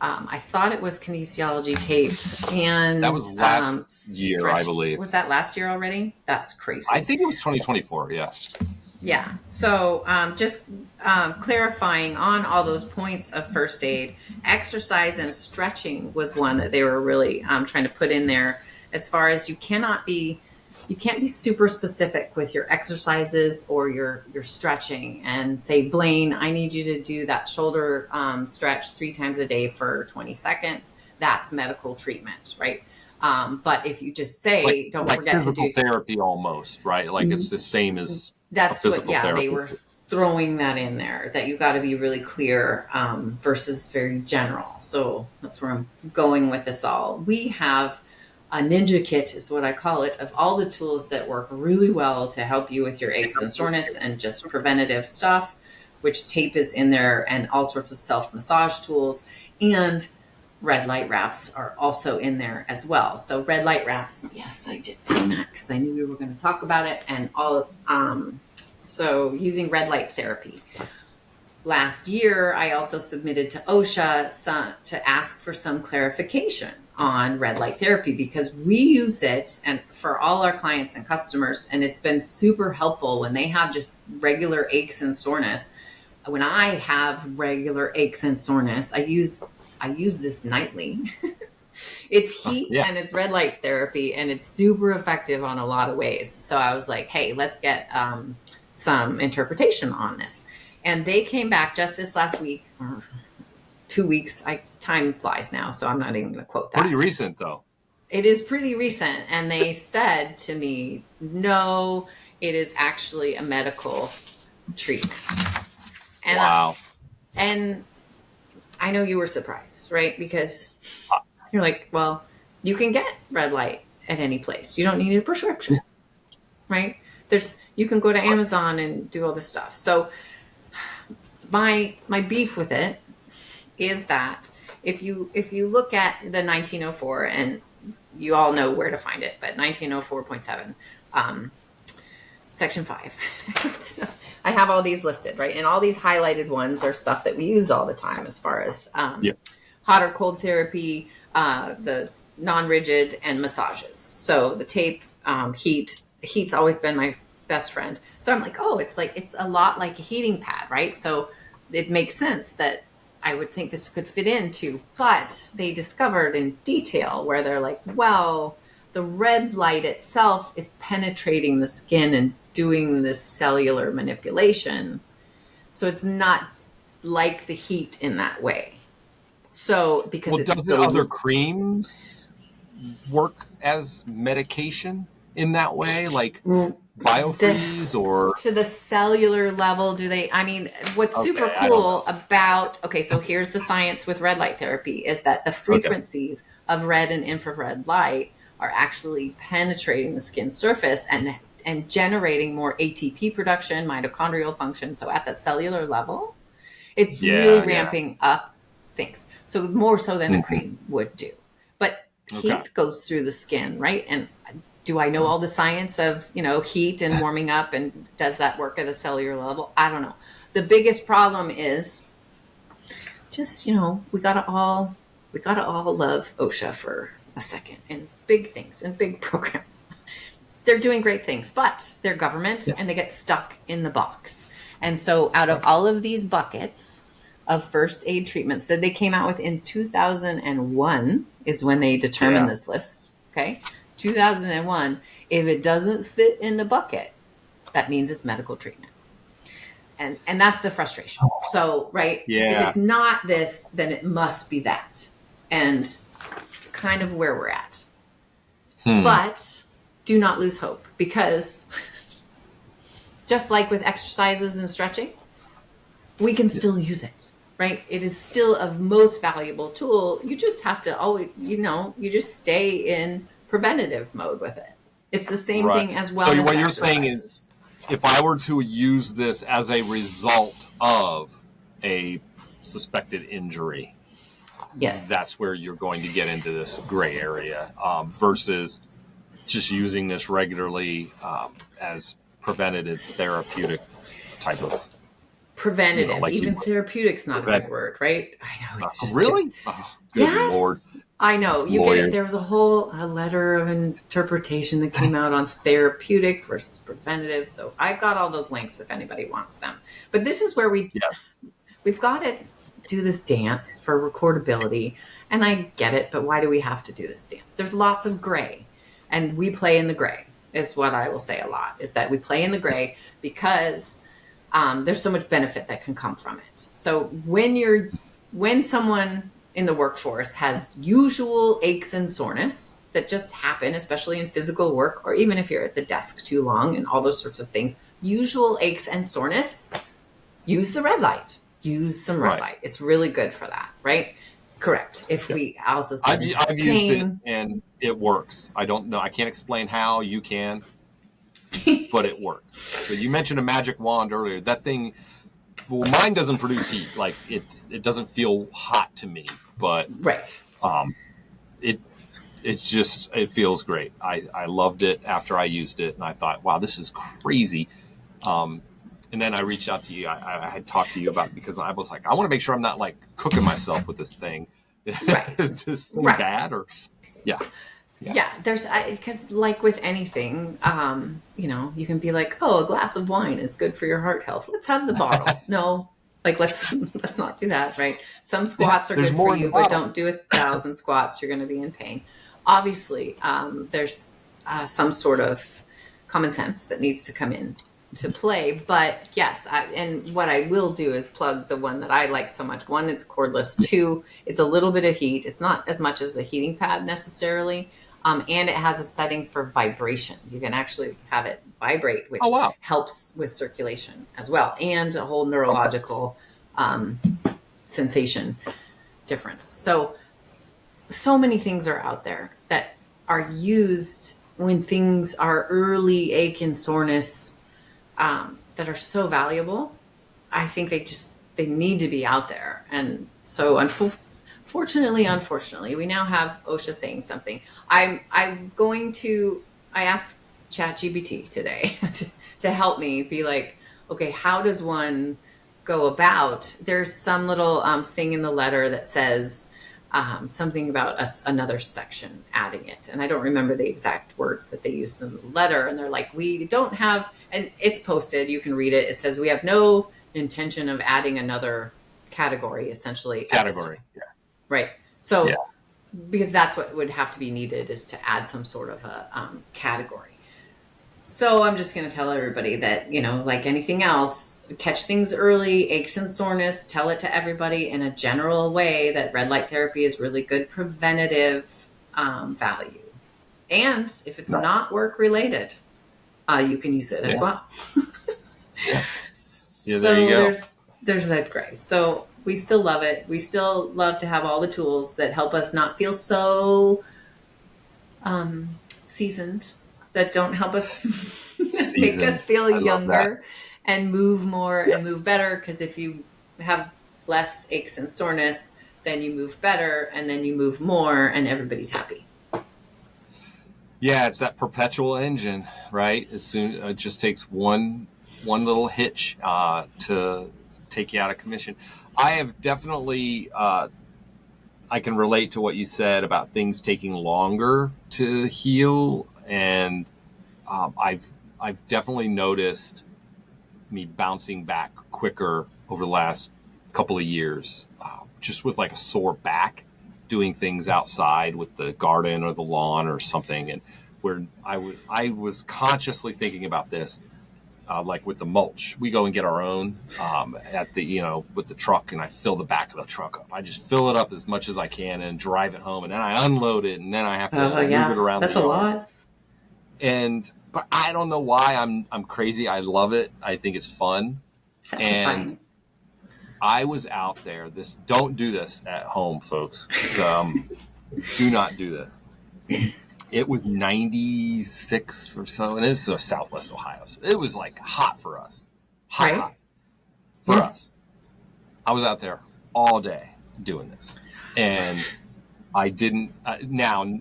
B: I thought it was kinesiology tape and
A: That was last year, I believe.
B: Was that last year already? That's crazy.
A: I think it was 2024. Yeah.
B: Yeah. So just clarifying on all those points of first aid, exercise and stretching was one that they were really trying to put in there. As far as you can't be super specific with your exercises or your stretching and say, Blaine, I need you to do that shoulder stretch 3 times a day for 20 seconds. That's medical treatment, right? But if you just say, don't forget to do
A: physical therapy almost, right? Like it's the same as
B: that's
A: what, yeah,
B: therapy. They were throwing that in there, that you got to be really clear versus very general. So that's where I'm going with this all. We have a ninja kit is what I call it, of all the tools that work really well to help you with your aches and soreness and just preventative stuff, which tape is in there and all sorts of self-massage tools, and red light wraps are also in there as well. So red light wraps, yes, I did bring that because I knew we were going to talk about it, and all of so using red light therapy. Last year, I also submitted to OSHA to ask for some clarification on red light therapy because we use it and for all our clients and customers, and it's been super helpful when they have just regular aches and soreness. When I have regular aches and soreness, I use this nightly. It's heat and it's red light therapy, and it's super effective on a lot of ways. So I was like, hey, let's get some interpretation on this. And they came back just this last week, or 2 weeks. Time flies now, so I'm not even going to quote that.
A: Pretty recent, though.
B: It is pretty recent. And they said to me, no, it is actually a medical treatment. And
A: wow.
B: And I know you were surprised, right? Because you're like, well, you can get red light at any place. You don't need a prescription, right? You can go to Amazon and do all this stuff. So my beef with it is that if you look at the 1904, and you all know where to find it, but 1904.7, section 5. I have all these listed, right? And all these highlighted ones are stuff that we use all the time as far as hot or cold therapy, the non-rigid, and massages. So the tape, heat's always been my best friend. So I'm like, oh, it's a lot like a heating pad, right? So it makes sense that I would think this could fit into, but they discovered in detail where they're like, well, the red light itself is penetrating the skin and doing this cellular manipulation. So it's not like the heat in that way. So because
A: does the other creams work as medication in that way, like biofreeze or
B: to the cellular level? Do they? I mean, what's super cool about so here's the science with red light therapy is that the frequencies of red and infrared light are actually penetrating the skin surface and generating more ATP production, mitochondrial function. So at that cellular level, it's really ramping up things. So more so than a cream would do. But heat goes through the skin, right? And do I know all the science of, heat and warming up, and does that work at a cellular level? I don't know. The biggest problem is just, we gotta all love OSHA for a second, and big things and big programs. They're doing great things, but they're government and they get stuck in the box. And so out of all of these buckets of first aid treatments that they came out with in 2001 is when they determined this list. Okay. 2001. If it doesn't fit in the bucket, that means it's medical treatment. And that's the frustration. So, right. If it's not this, then it must be that. And kind of where we're at. But do not lose hope, because just like with exercises and stretching, we can still use it, right? It is still a most valuable tool. You just have to always, you just stay in preventative mode with it. It's the same
A: Right.
B: thing as
A: So
B: wellness
A: what you're saying is,
B: exercises.
A: if I were to use this as a result of a suspected injury,
B: Yes.
A: that's where you're going to get into this gray area, versus just using this regularly as preventative therapeutic type of,
B: Preventative,
A: like you
B: even therapeutic's not a
A: prevent.
B: good word, right? I know, it's just,
A: Really? Oh, good Lord.
B: yes, I know. You get it.
A: Lawyer.
B: There was a letter of interpretation that came out on therapeutic versus preventative. So I've got all those links if anybody wants them. But this is where
A: Yeah.
B: we've got to do this dance for recordability. And I get it, but why do we have to do this dance? There's lots of gray, and we play in the gray, is what I will say a lot, is that we play in the gray because there's so much benefit that can come from it. So when someone in the workforce has usual aches and soreness that just happen, especially in physical work, or even if you're at the desk too long and all those sorts of things, usual aches and soreness, use the red light. Use some red
A: Right.
B: light. It's really good for that, right? Correct. If we all of a
A: I've,
B: sudden
A: I've used it
B: pain,
A: and it works. I don't know. I can't explain how. You can, but it works. So you mentioned a magic wand earlier. That thing, well, mine doesn't produce heat. Like it doesn't feel hot to me, but
B: right.
A: it it feels great. I loved it after I used it, and I thought, wow, this is crazy. And then I reached out to you. I had talked to you about it because I was like, I want to make sure I'm not like cooking myself with this thing.
B: Right.
A: Is this thing
B: Right.
A: bad or yeah?
B: Yeah, there's because like with anything, you can be like, oh, a glass of wine is good for your heart health. Let's have the bottle. No, like let's not do that, right? Some squats are
A: There's
B: good for
A: more in the
B: you, but
A: bottle.
B: don't do 1,000 squats. You're going to be in pain. Obviously, there's some sort of common sense that needs to come in to play. But yes, and what I will do is plug the one that I like so much. One, it's cordless. Two, it's a little bit of heat. It's not as much as a heating pad necessarily. And it has a setting for vibration. You can actually have it vibrate,
A: Oh
B: which
A: wow.
B: helps with circulation as well, and a whole
A: Okay.
B: neurological sensation difference. So many things are out there that are used when things are early ache and soreness, that are so valuable. I think they need to be out there. And so unfortunately, we now have OSHA saying something. I asked ChatGPT today to help me be like, okay, how does one go about? There's some little thing in the letter that says something about another section adding it. And I don't remember the exact words that they used in the letter. And they're like, we don't have, and it's posted, you can read it. It says, we have no intention of adding another category, essentially, at this time.
A: Category. Yeah.
B: Right. So,
A: Yeah.
B: because that's what would have to be needed, is to add some sort of a category. So I'm just going to tell everybody that, like anything else, catch things early, aches and soreness, tell it to everybody in a general way that red light therapy is really good preventative value. And if it's not work related, you can use it as well.
A: Yeah.
B: So
A: there you go.
B: there's that gray. So we still love it. We still love to have all the tools that help us not feel so seasoned, that don't help us make us feel younger and move more and move better. Because if you have less aches and soreness, then you move better, and then you move more, and everybody's happy.
A: Yeah, it's that perpetual engine, right? As soon it just takes one little hitch to take you out of commission. I have definitely I can relate to what you said about things taking longer to heal, and I've definitely noticed me bouncing back quicker over the last couple of years, just with like a sore back, doing things outside with the garden or the lawn or something, and where I was consciously thinking about this. like with the mulch. We go and get our own at the, with the truck, and I fill the back of the truck up. I just fill it up as much as I can and drive it home, and then I unload it, and then I have to move it around
B: that's
A: the yard.
B: a lot.
A: But I don't know why I'm crazy. I love it. I think it's fun.
B: Satisfying.
A: And I was out there. Don't do this at home, folks. Do not do this. It was 96 or so, and it was Southwest Ohio. So it was like hot for us. Hot for us. I was out there all day doing this. And I didn't, now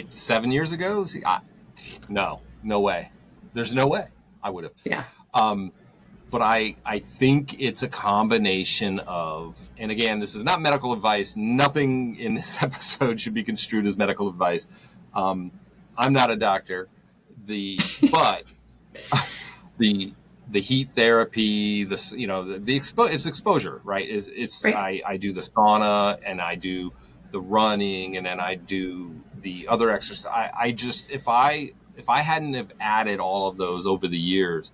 A: 7 years ago, no way. There's no way I would have.
B: Yeah.
A: But I think it's a combination of, and again, this is not medical advice. Nothing in this episode should be construed as medical advice. I'm not a doctor. But the heat therapy, it's exposure, right? It's right. I do the sauna, and I do the running, and then I do the other exercise. I just, if I hadn't have added all of those over the years,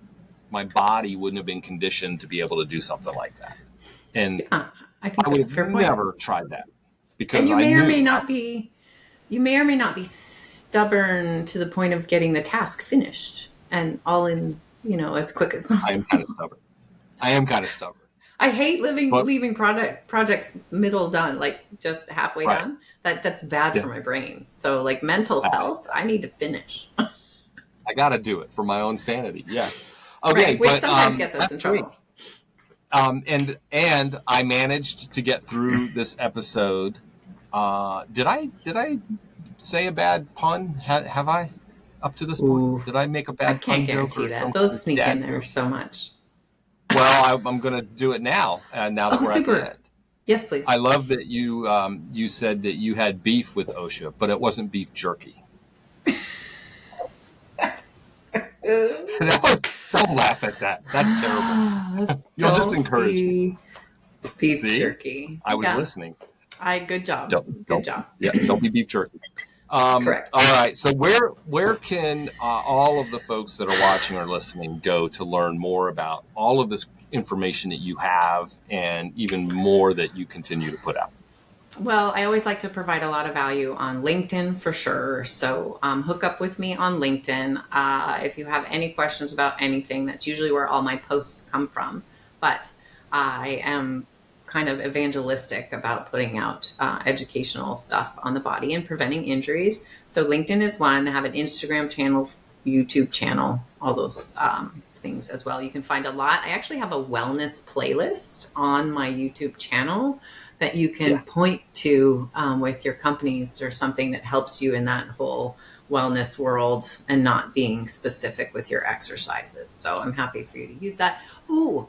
A: my body wouldn't have been conditioned to be able to do something like that. And
B: I think
A: I would
B: that's a fair
A: have
B: point.
A: never tried that, because
B: and you may or may not be stubborn to the point of getting the task finished and all in, as quick as possible.
A: I am kind of stubborn.
B: I hate leaving projects middle done, like just halfway done. That's bad for my brain. So like mental health, I need to finish.
A: I got to do it for my own sanity. Yeah. Okay.
B: Right, which sometimes gets us in trouble.
A: And I managed to get through this episode. Did I say a bad pun? Have I up to this point? Did I make a bad pun joke? I can't
B: guarantee that. Those sneak in there so much.
A: Well, I'm going to do it now. Now that we're
B: super.
A: At the end.
B: Yes, please.
A: I love that you said that you had beef with OSHA, but it wasn't beef jerky. Don't laugh at that. That's terrible. You'll just encourage me.
B: Beef jerky.
A: I was listening.
B: Good job. Good job.
A: Yeah, don't be beef jerky.
B: Correct.
A: All right. So where can all of the folks that are watching or listening go to learn more about all of this information that you have, and even more that you continue to put out?
B: Well, I always like to provide a lot of value on LinkedIn for sure. So hook up with me on LinkedIn. If you have any questions about anything, that's usually where all my posts come from. But I am kind of evangelistic about putting out educational stuff on the body and preventing injuries. So LinkedIn is one. I have an Instagram channel, YouTube channel, all those things as well. You can find a lot. I actually have a wellness playlist on my YouTube channel that you can point to with your companies, or something that helps you in that whole wellness world and not being specific with your exercises. So I'm happy for you to use that. Ooh,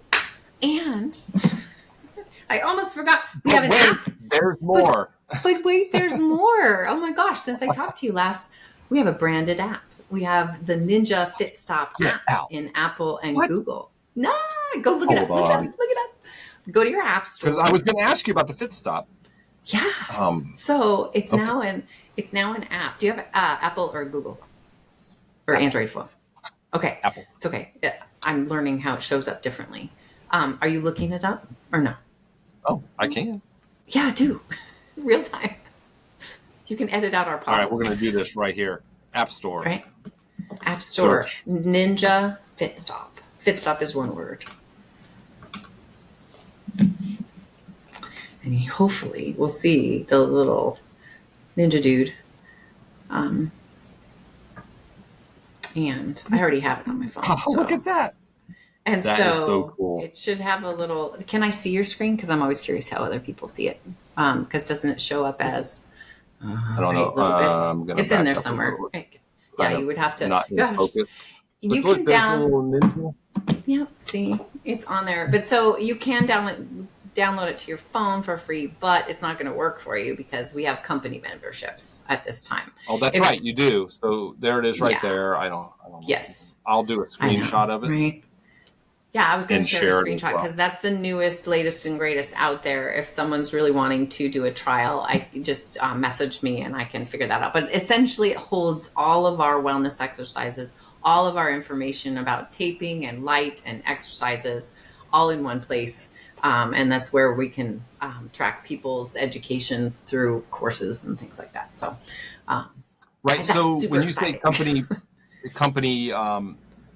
B: and I almost forgot. We have an app.
A: There's more.
B: But wait, there's more. Oh my gosh. Since I talked to you last, we have a branded app. We have the Ninja Fit Stop app in Apple and Google. Nah, go look it up. Look it up. Go to your app store.
A: Because I was going to ask you about the Fit Stop.
B: Yes. So it's now an app. Do you have Apple or Google or Android phone? Okay.
A: Apple.
B: It's okay. I'm learning how it shows up differently. Are you looking it up or no?
A: Oh, I can.
B: Yeah, do. Real time. You can edit out our pauses.
A: All right, we're going to do this right here. App Store.
B: Right. App Store.
A: Search.
B: Ninja Fit Stop. Fit Stop is one word. And hopefully we'll see the little ninja dude. And I already have it on my phone.
A: Oh, so. Look at that.
B: And
A: that is so cool.
B: It should have a little, can I see your screen? Because I'm always curious how other people see it. Because doesn't it show up as
A: I don't know.
B: Little bits? It's in there somewhere. Yeah, you would have to.
A: Not in focus.
B: You
A: look,
B: can
A: there's a little ninja.
B: Yep, see, it's on there. But so you can download it to your phone for free, but it's not going to work for you because we have company memberships at this time.
A: Oh, that's right, you do. So there it is right there. I don't know.
B: Yes.
A: I'll do a screenshot of it.
B: Right. Yeah, I was going to share a screenshot because
A: well.
B: That's the newest, latest, and greatest out there. If someone's really wanting to do a trial, I just message me and I can figure that out. But essentially, it holds all of our wellness exercises, all of our information about taping and light and exercises all in one place. And that's where we can track people's education through courses and things like that. So,
A: right. So when you
B: exciting.
A: say company,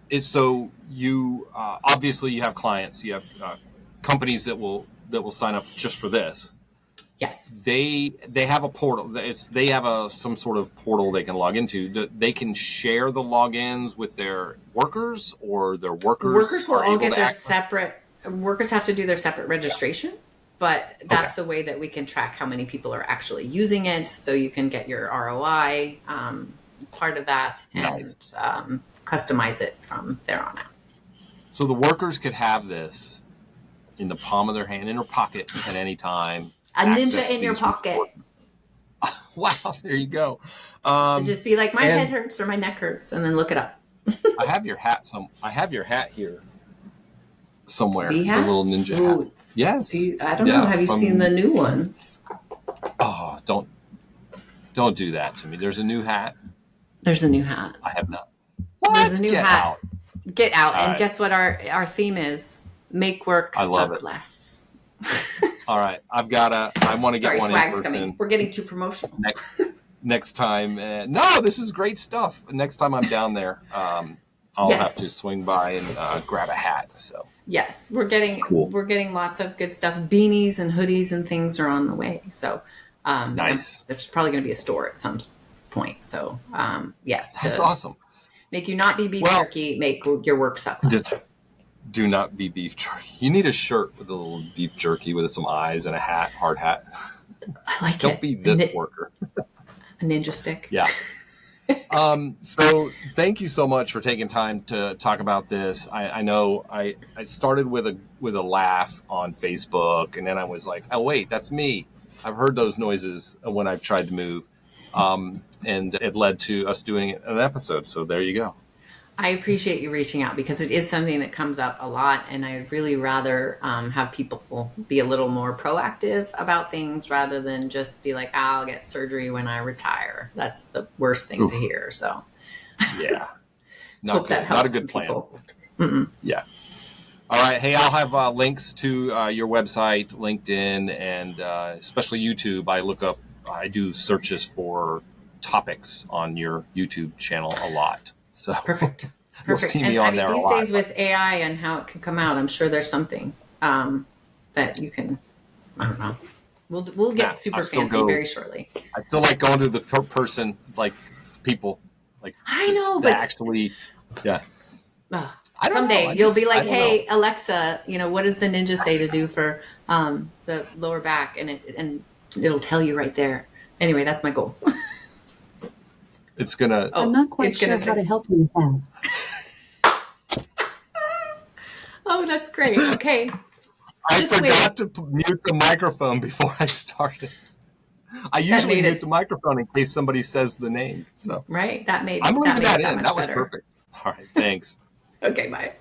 A: is so you obviously you have clients, you have companies that will sign up just for this.
B: Yes.
A: They have a portal. They have some sort of portal they can log into. They can share the logins with their workers, or their workers
B: will all get their
A: access.
B: separate. Workers have to do their separate registration, but that's the way that we can track how many people are actually using it. So you can get your ROI part of that and customize it from there on out.
A: So the workers could have this in the palm of their hand, in their pocket at any time.
B: A ninja in your pocket.
A: Wow, there you go.
B: So just be like, my head hurts or my neck hurts, and then look it up.
A: I have your hat. I have your hat here somewhere.
B: The hat?
A: Little ninja hat. Yes.
B: I don't know. Have you seen the new ones?
A: Oh, don't do that to me. There's a new hat.
B: There's a new hat.
A: I have not.
B: There's a new hat.
A: Out.
B: Get out.
A: All
B: and
A: right.
B: Guess what our theme is? Make work suck less.
A: All right. I want to get one
B: swag's
A: in person.
B: Coming. We're getting too promotional.
A: Next time. No, this is great stuff. Next time I'm down there, I'll have to swing by and grab a hat. So
B: yes, we're getting lots of good stuff. Beanies and hoodies and things are on the way. So
A: nice.
B: There's probably going to be a store at some point. So yes,
A: that's awesome.
B: Make you not be beef jerky. Make your work suck less.
A: Do not be beef jerky. You need a shirt with a little beef jerky with some eyes and a hat, hard hat.
B: I like it.
A: Don't be this worker.
B: A ninja stick.
A: Yeah. So thank you so much for taking time to talk about this. I know I started with a laugh on Facebook, and then I was like, oh wait, that's me. I've heard those noises when I've tried to move. And it led to us doing an episode. So there you go.
B: I appreciate you reaching out because it is something that comes up a lot, and I'd really rather have people be a little more proactive about things rather than just be like, I'll get surgery when I retire. That's the worst thing to hear. So
A: yeah, not good. Not a good plan. Yeah. All right. Hey, I'll have links to your website, LinkedIn, and especially YouTube. I do searches for topics on your YouTube channel a lot. So
B: perfect.
A: You'll see me on there
B: these
A: a lot.
B: days with AI and how it can come out, I'm sure there's something that you can. I don't know. We'll get super fancy very shortly.
A: I still like going to the person, like people, like
B: I know, but
A: actually, yeah.
B: Someday you'll be like, "Hey, Alexa, what does the ninja say to do for the lower back?" And it'll tell you right there. Anyway, that's my goal.
A: It's gonna.
C: I'm not quite sure how to help you with that.
B: Oh, that's great. Okay.
A: I forgot to mute the microphone before I started. I usually mute the microphone in case somebody says the name. So
B: right, I'm
A: leaving that in. That was
B: better.
A: perfect. All right, thanks.
B: Okay, bye.